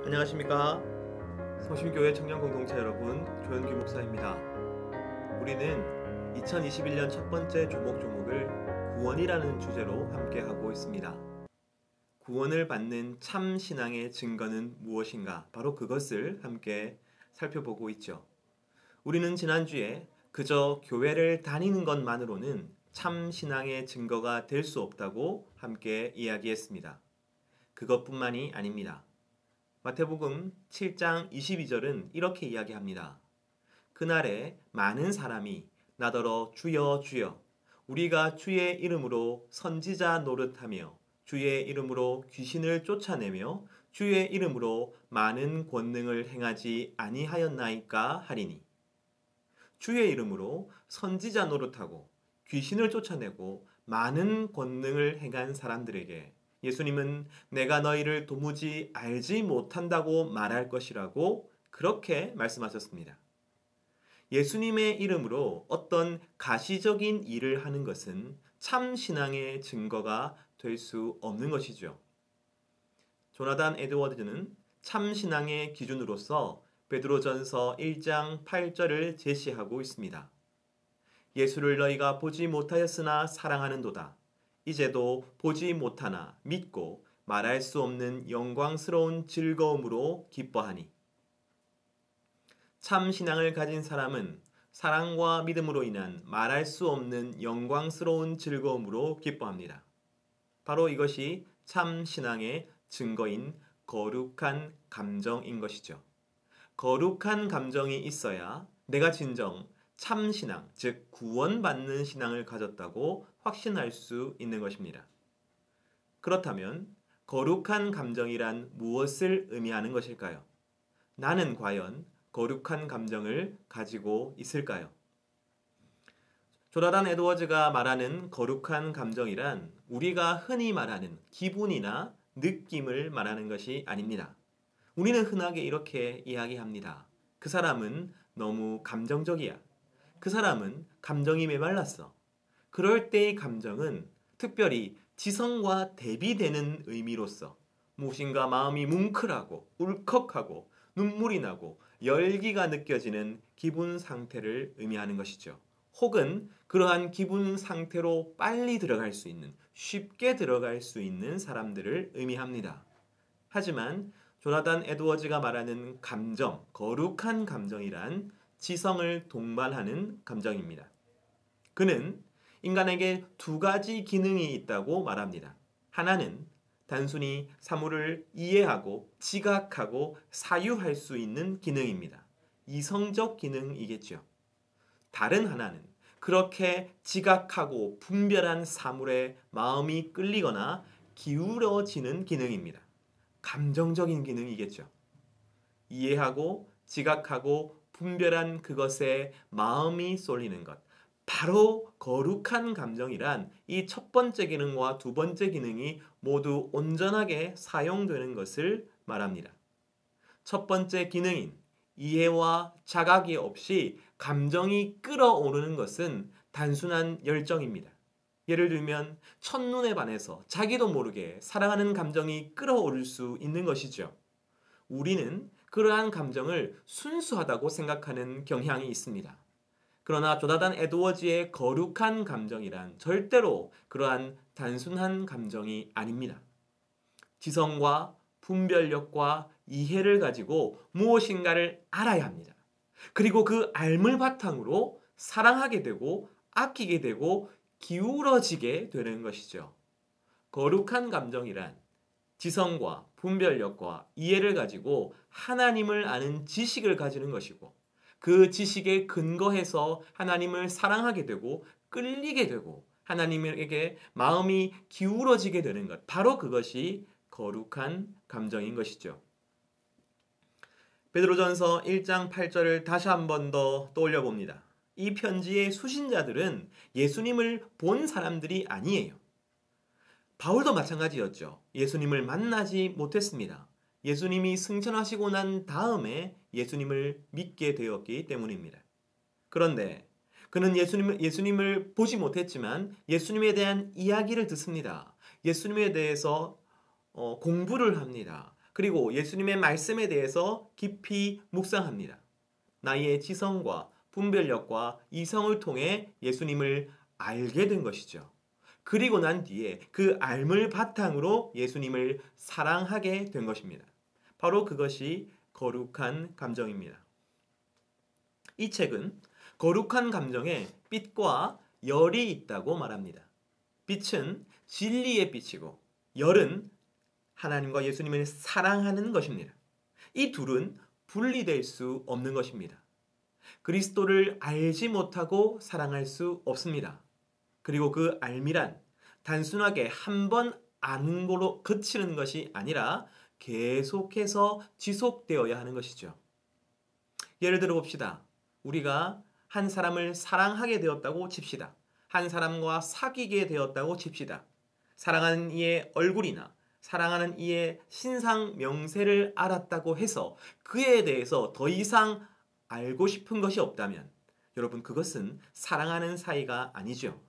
안녕하십니까? 성심교회 청년공동체 여러분, 조현규 목사입니다. 우리는 2021년 첫 번째 조목을 구원이라는 주제로 함께 하고 있습니다. 구원을 받는 참 신앙의 증거는 무엇인가? 바로 그것을 함께 살펴보고 있죠. 우리는 지난주에 그저 교회를 다니는 것만으로는 참 신앙의 증거가 될 수 없다고 함께 이야기했습니다. 그것뿐만이 아닙니다. 마태복음 7장 22절은 이렇게 이야기합니다. 그날에 많은 사람이 나더러 주여 주여 우리가 주의 이름으로 선지자 노릇하며 주의 이름으로 귀신을 쫓아내며 주의 이름으로 많은 권능을 행하지 아니하였나이까 하리니. 주의 이름으로 선지자 노릇하고 귀신을 쫓아내고 많은 권능을 행한 사람들에게 예수님은 내가 너희를 도무지 알지 못한다고 말할 것이라고 그렇게 말씀하셨습니다. 예수님의 이름으로 어떤 가시적인 일을 하는 것은 참 신앙의 증거가 될 수 없는 것이죠. 조나단 에드워드는 참 신앙의 기준으로서 베드로전서 1장 8절을 제시하고 있습니다. 예수를 너희가 보지 못하였으나 사랑하는도다. 이제도 보지 못하나 믿고 말할 수 없는 영광스러운 즐거움으로 기뻐하니. 참 신앙을 가진 사람은 사랑과 믿음으로 인한 말할 수 없는 영광스러운 즐거움으로 기뻐합니다. 바로 이것이 참 신앙의 증거인 거룩한 감정인 것이죠. 거룩한 감정이 있어야 내가 진정 참 신앙, 즉 구원받는 신앙을 가졌다고 확신할 수 있는 것입니다. 그렇다면 거룩한 감정이란 무엇을 의미하는 것일까요? 나는 과연 거룩한 감정을 가지고 있을까요? 조나단 에드워즈가 말하는 거룩한 감정이란 우리가 흔히 말하는 기분이나 느낌을 말하는 것이 아닙니다. 우리는 흔하게 이렇게 이야기합니다. 그 사람은 너무 감정적이야. 그 사람은 감정이 메말랐어. 그럴 때의 감정은 특별히 지성과 대비되는 의미로서 무엇인가 마음이 뭉클하고 울컥하고 눈물이 나고 열기가 느껴지는 기분 상태를 의미하는 것이죠. 혹은 그러한 기분 상태로 빨리 들어갈 수 있는, 쉽게 들어갈 수 있는 사람들을 의미합니다. 하지만 조나단 에드워즈가 말하는 감정, 거룩한 감정이란 지성을 동반하는 감정입니다. 그는 인간에게 두 가지 기능이 있다고 말합니다. 하나는 단순히 사물을 이해하고 지각하고 사유할 수 있는 기능입니다. 이성적 기능이겠죠. 다른 하나는 그렇게 지각하고 분별한 사물에 마음이 끌리거나 기울어지는 기능입니다. 감정적인 기능이겠죠. 이해하고 지각하고 분별한 그것에 마음이 쏠리는 것. 바로 거룩한 감정이란 이 첫 번째 기능과 두 번째 기능이 모두 온전하게 사용되는 것을 말합니다. 첫 번째 기능인 이해와 자각이 없이 감정이 끌어오르는 것은 단순한 열정입니다. 예를 들면 첫눈에 반해서 자기도 모르게 사랑하는 감정이 끌어오를 수 있는 것이죠. 우리는 그러한 감정을 순수하다고 생각하는 경향이 있습니다. 그러나 조나단 에드워즈의 거룩한 감정이란 절대로 그러한 단순한 감정이 아닙니다. 지성과 분별력과 이해를 가지고 무엇인가를 알아야 합니다. 그리고 그 알물 바탕으로 사랑하게 되고 아끼게 되고 기울어지게 되는 것이죠. 거룩한 감정이란 지성과 분별력과 이해를 가지고 하나님을 아는 지식을 가지는 것이고 그 지식에 근거해서 하나님을 사랑하게 되고 끌리게 되고 하나님에게 마음이 기울어지게 되는 것. 바로 그것이 거룩한 감정인 것이죠. 베드로전서 1장 8절을 다시 한 번 더 떠올려 봅니다. 이 편지의 수신자들은 예수님을 본 사람들이 아니에요. 바울도 마찬가지였죠. 예수님을 만나지 못했습니다. 예수님이 승천하시고 난 다음에 예수님을 믿게 되었기 때문입니다. 그런데 그는 예수님을 보지 못했지만 예수님에 대한 이야기를 듣습니다. 예수님에 대해서 공부를 합니다. 그리고 예수님의 말씀에 대해서 깊이 묵상합니다. 나의 지성과 분별력과 이성을 통해 예수님을 알게 된 것이죠. 그리고 난 뒤에 그 알물 바탕으로 예수님을 사랑하게 된 것입니다. 바로 그것이 거룩한 감정입니다. 이 책은 거룩한 감정에 빛과 열이 있다고 말합니다. 빛은 진리의 빛이고 열은 하나님과 예수님을 사랑하는 것입니다. 이 둘은 분리될 수 없는 것입니다. 그리스도를 알지 못하고 사랑할 수 없습니다. 그리고 그 알미란 단순하게 한 번 아는 걸로 그치는 것이 아니라 계속해서 지속되어야 하는 것이죠. 예를 들어 봅시다. 우리가 한 사람을 사랑하게 되었다고 칩시다. 한 사람과 사귀게 되었다고 칩시다. 사랑하는 이의 얼굴이나 사랑하는 이의 신상 명세를 알았다고 해서 그에 대해서 더 이상 알고 싶은 것이 없다면 여러분 그것은 사랑하는 사이가 아니죠.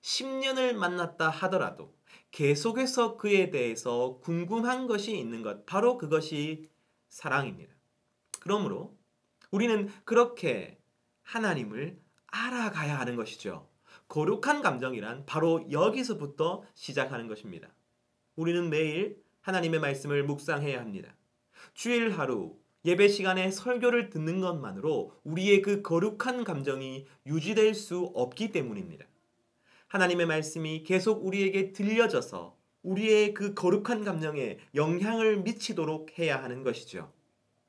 10년을 만났다 하더라도 계속해서 그에 대해서 궁금한 것이 있는 것, 바로 그것이 사랑입니다. 그러므로 우리는 그렇게 하나님을 알아가야 하는 것이죠. 거룩한 감정이란 바로 여기서부터 시작하는 것입니다. 우리는 매일 하나님의 말씀을 묵상해야 합니다. 주일 하루 예배 시간에 설교를 듣는 것만으로 우리의 그 거룩한 감정이 유지될 수 없기 때문입니다. 하나님의 말씀이 계속 우리에게 들려져서 우리의 그 거룩한 감정에 영향을 미치도록 해야 하는 것이죠.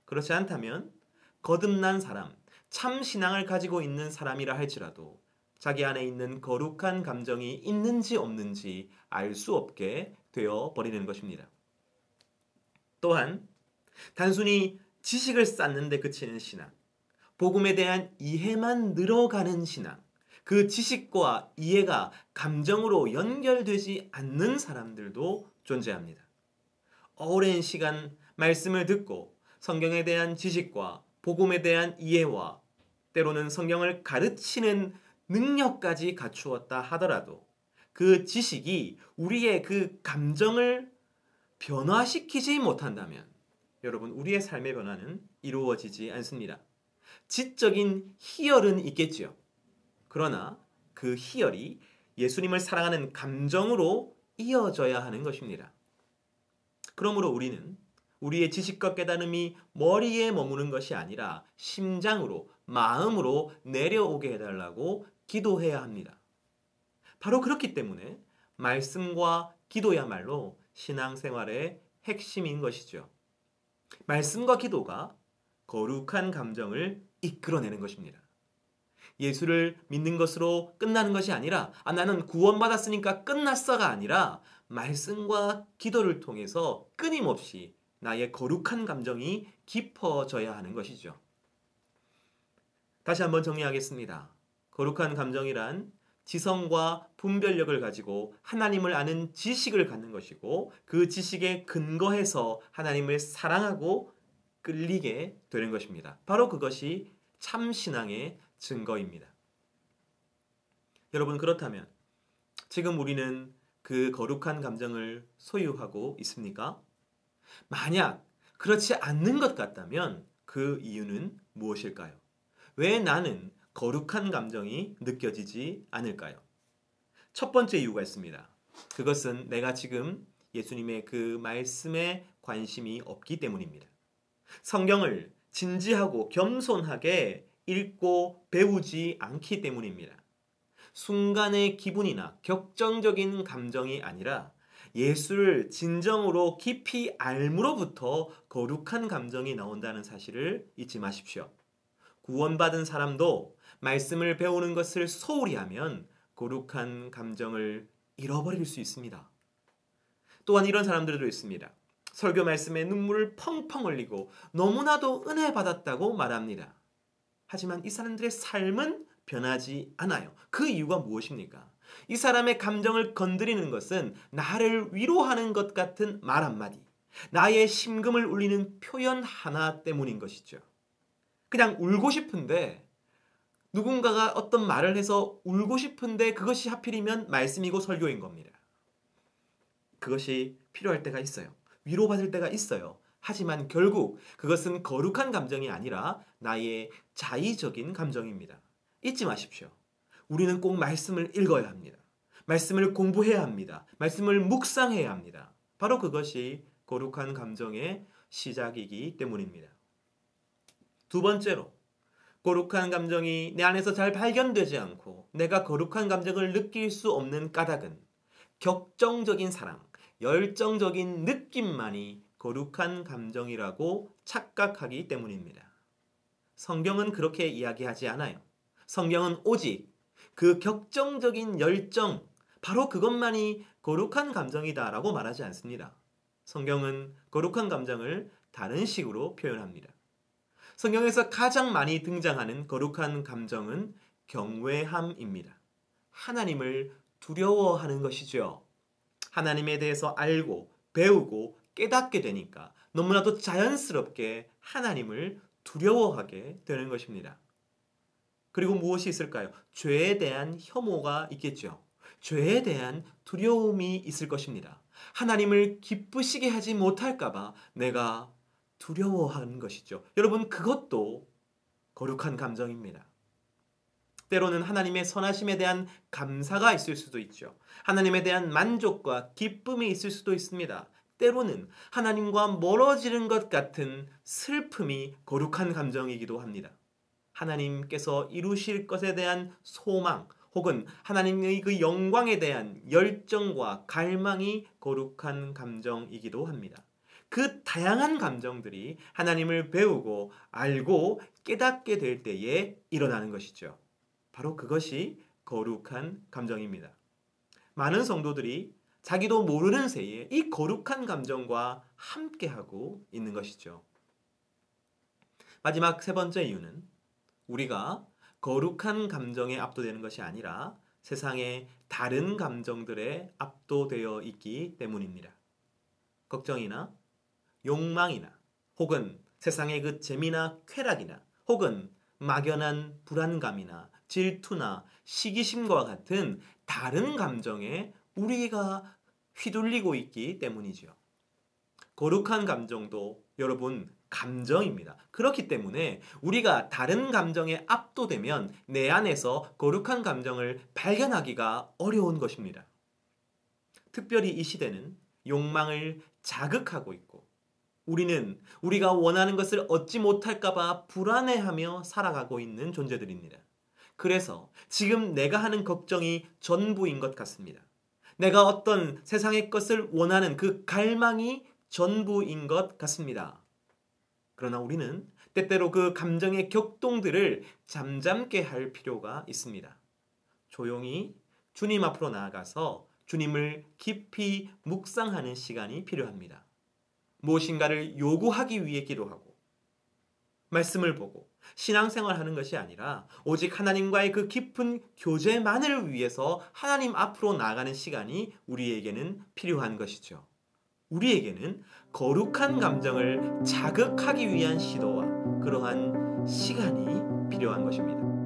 그렇지 않다면 거듭난 사람, 참 신앙을 가지고 있는 사람이라 할지라도 자기 안에 있는 거룩한 감정이 있는지 없는지 알 수 없게 되어 버리는 것입니다. 또한 단순히 지식을 쌓는 데 그치는 신앙, 복음에 대한 이해만 늘어가는 신앙, 그 지식과 이해가 감정으로 연결되지 않는 사람들도 존재합니다. 오랜 시간 말씀을 듣고 성경에 대한 지식과 복음에 대한 이해와 때로는 성경을 가르치는 능력까지 갖추었다 하더라도 그 지식이 우리의 그 감정을 변화시키지 못한다면 여러분 우리의 삶의 변화는 이루어지지 않습니다. 지적인 희열은 있겠지요. 그러나 그 희열이 예수님을 사랑하는 감정으로 이어져야 하는 것입니다. 그러므로 우리는 우리의 지식과 깨달음이 머리에 머무는 것이 아니라 심장으로, 마음으로 내려오게 해달라고 기도해야 합니다. 바로 그렇기 때문에 말씀과 기도야말로 신앙생활의 핵심인 것이죠. 말씀과 기도가 거룩한 감정을 이끌어내는 것입니다. 예수를 믿는 것으로 끝나는 것이 아니라 나는 구원받았으니까 끝났어가 아니라 말씀과 기도를 통해서 끊임없이 나의 거룩한 감정이 깊어져야 하는 것이죠. 다시 한번 정리하겠습니다. 거룩한 감정이란 지성과 분별력을 가지고 하나님을 아는 지식을 갖는 것이고 그 지식에 근거해서 하나님을 사랑하고 끌리게 되는 것입니다. 바로 그것이 참신앙의 증거입니다. 여러분 그렇다면 지금 우리는 그 거룩한 감정을 소유하고 있습니까? 만약 그렇지 않는 것 같다면 그 이유는 무엇일까요? 왜 나는 거룩한 감정이 느껴지지 않을까요? 첫 번째 이유가 있습니다. 그것은 내가 지금 예수님의 그 말씀에 관심이 없기 때문입니다. 성경을 진지하고 겸손하게 읽고 배우지 않기 때문입니다. 순간의 기분이나 격정적인 감정이 아니라 예수를 진정으로 깊이 알므로부터 거룩한 감정이 나온다는 사실을 잊지 마십시오. 구원받은 사람도 말씀을 배우는 것을 소홀히 하면 거룩한 감정을 잃어버릴 수 있습니다. 또한 이런 사람들도 있습니다. 설교 말씀에 눈물을 펑펑 흘리고 너무나도 은혜 받았다고 말합니다. 하지만 이 사람들의 삶은 변하지 않아요. 그 이유가 무엇입니까? 이 사람의 감정을 건드리는 것은 나를 위로하는 것 같은 말 한마디, 나의 심금을 울리는 표현 하나 때문인 것이죠. 그냥 울고 싶은데 누군가가 어떤 말을 해서 울고 싶은데 그것이 하필이면 말씀이고 설교인 겁니다. 그것이 필요할 때가 있어요. 위로받을 때가 있어요. 하지만 결국 그것은 거룩한 감정이 아니라 나의 자의적인 감정입니다. 잊지 마십시오. 우리는 꼭 말씀을 읽어야 합니다. 말씀을 공부해야 합니다. 말씀을 묵상해야 합니다. 바로 그것이 거룩한 감정의 시작이기 때문입니다. 두 번째로, 거룩한 감정이 내 안에서 잘 발견되지 않고 내가 거룩한 감정을 느낄 수 없는 까닭은 격정적인 사랑, 열정적인 느낌만이 거룩한 감정이라고 착각하기 때문입니다. 성경은 그렇게 이야기하지 않아요. 성경은 오직 그 격정적인 열정, 바로 그것만이 거룩한 감정이다라고 말하지 않습니다. 성경은 거룩한 감정을 다른 식으로 표현합니다. 성경에서 가장 많이 등장하는 거룩한 감정은 경외함입니다. 하나님을 두려워하는 것이죠. 하나님에 대해서 알고 배우고 깨닫게 되니까 너무나도 자연스럽게 하나님을 두려워하게 되는 것입니다. 그리고 무엇이 있을까요? 죄에 대한 혐오가 있겠죠. 죄에 대한 두려움이 있을 것입니다. 하나님을 기쁘시게 하지 못할까봐 내가 두려워하는 것이죠. 여러분, 그것도 거룩한 감정입니다. 때로는 하나님의 선하심에 대한 감사가 있을 수도 있죠. 하나님에 대한 만족과 기쁨이 있을 수도 있습니다. 때로는 하나님과 멀어지는 것 같은 슬픔이 거룩한 감정이기도 합니다. 하나님께서 이루실 것에 대한 소망 혹은 하나님의 그 영광에 대한 열정과 갈망이 거룩한 감정이기도 합니다. 그 다양한 감정들이 하나님을 배우고 알고 깨닫게 될 때에 일어나는 것이죠. 바로 그것이 거룩한 감정입니다. 많은 성도들이 자기도 모르는 새에 이 거룩한 감정과 함께하고 있는 것이죠. 마지막 세 번째 이유는 우리가 거룩한 감정에 압도되는 것이 아니라 세상의 다른 감정들에 압도되어 있기 때문입니다. 걱정이나 욕망이나 혹은 세상의 그 재미나 쾌락이나 혹은 막연한 불안감이나 질투나 시기심과 같은 다른 감정에 우리가 휘둘리고 있기 때문이죠. 거룩한 감정도 여러분 감정입니다. 그렇기 때문에 우리가 다른 감정에 압도되면 내 안에서 거룩한 감정을 발견하기가 어려운 것입니다. 특별히 이 시대는 욕망을 자극하고 있고 우리는 우리가 원하는 것을 얻지 못할까봐 불안해하며 살아가고 있는 존재들입니다. 그래서 지금 내가 하는 걱정이 전부인 것 같습니다. 내가 어떤 세상의 것을 원하는 그 갈망이 전부인 것 같습니다. 그러나 우리는 때때로 그 감정의 격동들을 잠잠게 할 필요가 있습니다. 조용히 주님 앞으로 나아가서 주님을 깊이 묵상하는 시간이 필요합니다. 무엇인가를 요구하기 위해 기도하고 말씀을 보고 신앙생활하는 것이 아니라 오직 하나님과의 그 깊은 교제만을 위해서 하나님 앞으로 나아가는 시간이 우리에게는 필요한 것이죠. 우리에게는 거룩한 감정을 자극하기 위한 시도와 그러한 시간이 필요한 것입니다.